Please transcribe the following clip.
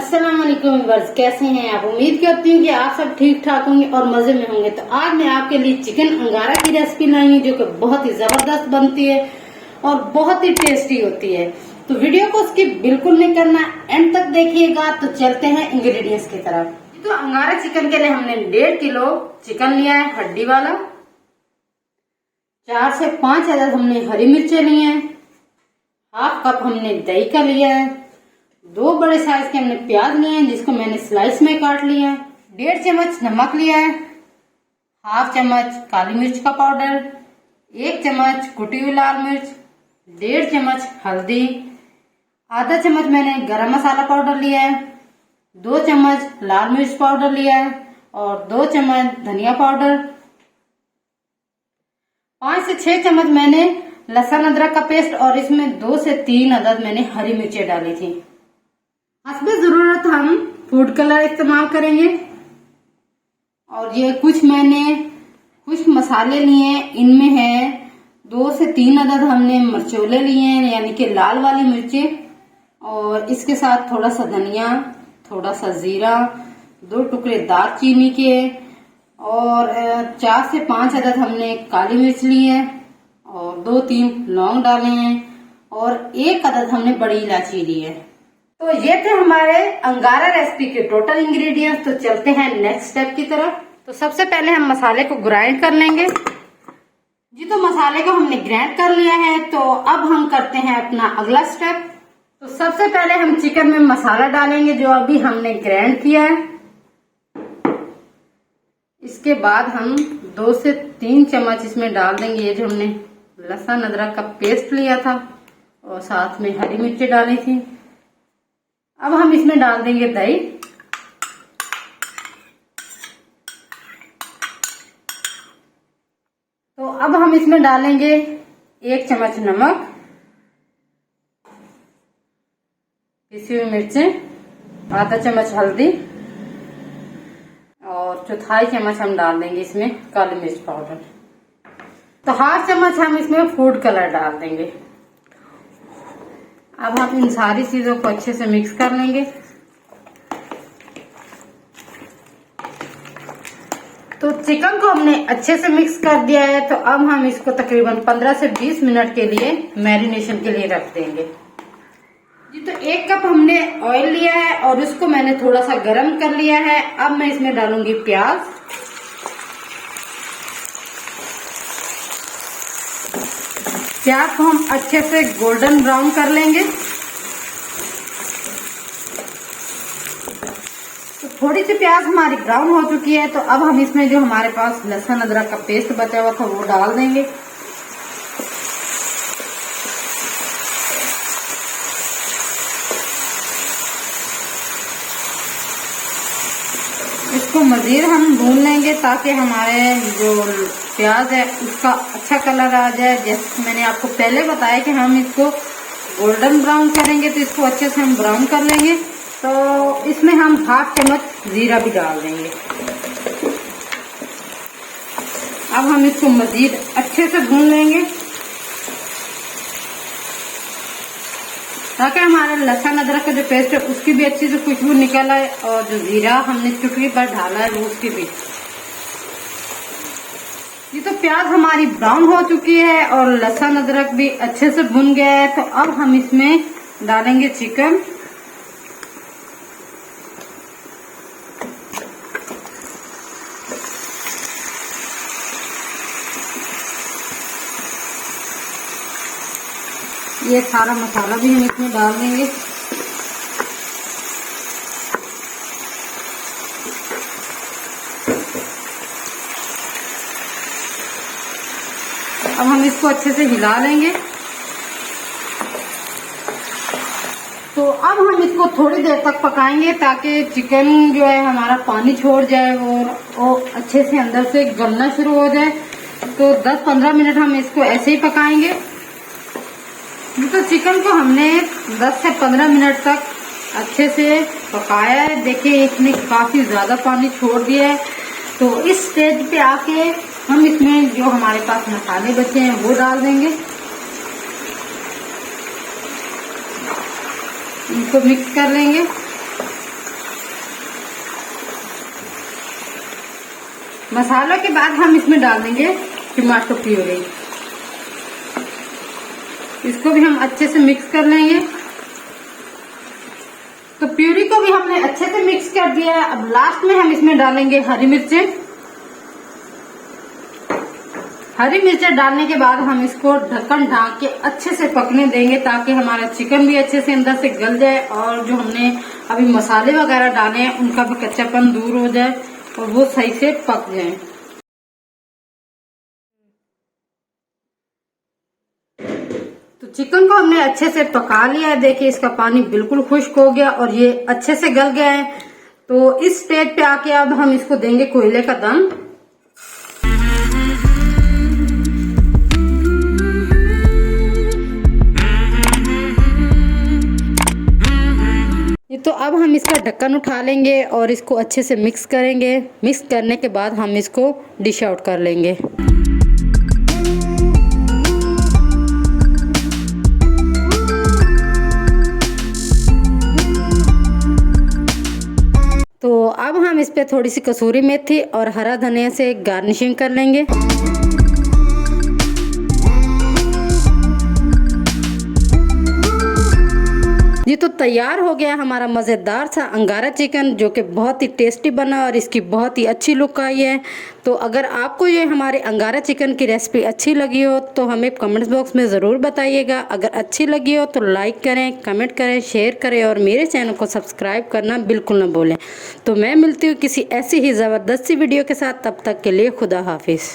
अस्सलाम वालेकुम व्यूअर्स, कैसे हैं आप। उम्मीद करती हूँ कि आप सब ठीक ठाक होंगे और मजे में होंगे। तो आज मैं आपके लिए चिकन अंगारा की रेसिपी लाई हूँ, जो कि बहुत ही जबरदस्त बनती है और बहुत ही टेस्टी होती है। तो वीडियो को स्किप बिल्कुल नहीं करना, एंड तक देखिएगा। तो चलते हैं इंग्रेडिएंट्स की तरफ। तो अंगारा चिकन के लिए हमने 1.5 किलो चिकन लिया है, हड्डी वाला। 4 से 5 अदद हमने हरी मिर्चें ली हैं। हाफ कप हमने दही का लिया है। 2 बड़े साइज के हमने प्याज लिए हैं, जिसको मैंने स्लाइस में काट लिया है। 1.5 चम्मच नमक लिया है। हाफ चम्मच काली मिर्च का पाउडर, 1 चम्मच कुटी हुई लाल मिर्च, 1.5 चम्मच हल्दी, आधा चम्मच मैंने गरम मसाला पाउडर लिया है, 2 चम्मच लाल मिर्च पाउडर लिया है और 2 चम्मच धनिया पाउडर, 5 से 6 चम्मच मैंने लहसुन अदरक का पेस्ट और इसमें 2 से 3 अदद मैंने हरी मिर्चें डाली थी। हस्बे जरूरत हम फूड कलर इस्तेमाल करेंगे। और ये कुछ मसाले लिए, इनमें है 2 से 3 अदद हमने मरचोले लिए हैं, यानी कि लाल वाली मिर्चें, और इसके साथ थोड़ा सा धनिया, थोड़ा सा जीरा, 2 टुकड़े दालचीनी के, और 4 से 5 अदद हमने काली मिर्च ली है और 2-3 लौंग डाले हैं और 1 अदद हमने बड़ी इलायची ली है। तो ये थे हमारे अंगारा रेसिपी के टोटल इंग्रेडिएंट्स। तो चलते हैं नेक्स्ट स्टेप की तरफ। तो सबसे पहले हम मसाले को ग्राइंड कर लेंगे जी। तो मसाले को हमने ग्राइंड कर लिया है। तो अब हम करते हैं अपना अगला स्टेप। तो सबसे पहले हम चिकन में मसाला डालेंगे, जो अभी हमने ग्राइंड किया है। इसके बाद हम 2 से 3 चम्मच इसमें डाल देंगे ये जो हमने लहसुन अदरक का पेस्ट लिया था और साथ में हरी मिर्ची डाली थी। अब हम इसमें डाल देंगे दही। तो अब हम इसमें डालेंगे 1 चम्मच नमक, पिसी हुई मिर्चें, आधा चम्मच हल्दी और 1/4 चम्मच हम डाल देंगे इसमें काली मिर्च पाउडर। तो 1/2 चम्मच हम इसमें फूड कलर डाल देंगे। अब हम इन सारी चीजों को अच्छे से मिक्स कर लेंगे। तो चिकन को हमने अच्छे से मिक्स कर दिया है। तो अब हम इसको तकरीबन 15 से 20 मिनट के लिए मैरिनेशन के लिए रख देंगे जी। तो 1 कप हमने ऑयल लिया है और उसको मैंने थोड़ा सा गर्म कर लिया है। अब मैं इसमें डालूंगी प्याज। प्याज को हम अच्छे से गोल्डन ब्राउन कर लेंगे। तो थोड़ी सी प्याज हमारी ब्राउन हो चुकी है। तो अब हम इसमें जो हमारे पास लहसुन अदरक का पेस्ट बचा हुआ था वो डाल देंगे। इसको मजीद हम भून लेंगे ताकि हमारे जो प्याज है उसका अच्छा कलर आ जाए। जैसे मैंने आपको पहले बताया कि हम इसको गोल्डन ब्राउन करेंगे, तो इसको अच्छे से हम ब्राउन कर लेंगे। तो इसमें हम 1/2 चम्मच जीरा भी डाल देंगे। अब हम इसको मजीद अच्छे से भून लेंगे ताकि हमारा लहसुन अदरक का जो पेस्ट है उसकी भी अच्छी से खुशबू निकल आए और जो जीरा हमने चुटकी पर डाला है वो उसकी भी। ये तो प्याज हमारी ब्राउन हो चुकी है और लहसुन अदरक भी अच्छे से भुन गया है। तो अब हम इसमें डालेंगे चिकन। ये सारा मसाला भी हम इसमें डाल देंगे। अब हम इसको अच्छे से हिला लेंगे। तो अब हम इसको थोड़ी देर तक पकाएंगे ताकि चिकन जो है हमारा पानी छोड़ जाए और वो अच्छे से अंदर से गलना शुरू हो जाए। तो 10-15 मिनट हम इसको ऐसे ही पकाएंगे। तो चिकन को हमने 10 से 15 मिनट तक अच्छे से पकाया है। देखिए इसने काफी ज्यादा पानी छोड़ दिया है। तो इस स्टेज पे आके हम इसमें जो हमारे पास मसाले बचे हैं वो डाल देंगे। इनको मिक्स कर लेंगे। मसालों के बाद हम इसमें डाल देंगे टमाटो प्यूरी। इसको भी हम अच्छे से मिक्स कर लेंगे। तो प्यूरी को भी हमने अच्छे से मिक्स कर दिया है। अब लास्ट में हम इसमें डालेंगे हरी मिर्चें। हरी मिर्चें डालने के बाद हम इसको ढक्कन ढांक के अच्छे से पकने देंगे ताकि हमारा चिकन भी अच्छे से अंदर से गल जाए और जो हमने अभी मसाले वगैरह डाले हैं उनका भी कच्चापन दूर हो जाए और वो सही से पक जाए। तो चिकन को हमने अच्छे से पका लिया है। देखिए इसका पानी बिल्कुल खुश्क हो गया और ये अच्छे से गल गया है। तो इस स्टेज पे आके अब हम इसको देंगे कोयले का दम। तो अब हम इसका ढक्कन उठा लेंगे और इसको अच्छे से मिक्स करेंगे। मिक्स करने के बाद हम इसको डिश आउट कर लेंगे। तो अब हम इस पे थोड़ी सी कसूरी मेथी और हरा धनिया से गार्निशिंग कर लेंगे। ये तो तैयार हो गया हमारा मज़ेदार सा अंगारा चिकन, जो कि बहुत ही टेस्टी बना और इसकी बहुत ही अच्छी लुक आई है। तो अगर आपको ये हमारे अंगारा चिकन की रेसिपी अच्छी लगी हो तो हमें कमेंट्स बॉक्स में ज़रूर बताइएगा। अगर अच्छी लगी हो तो लाइक करें, कमेंट करें, शेयर करें और मेरे चैनल को सब्सक्राइब करना बिल्कुल ना भूलें। तो मैं मिलती हूँ किसी ऐसी ही ज़बरदस्त सी वीडियो के साथ। तब तक के लिए खुदा हाफिज़।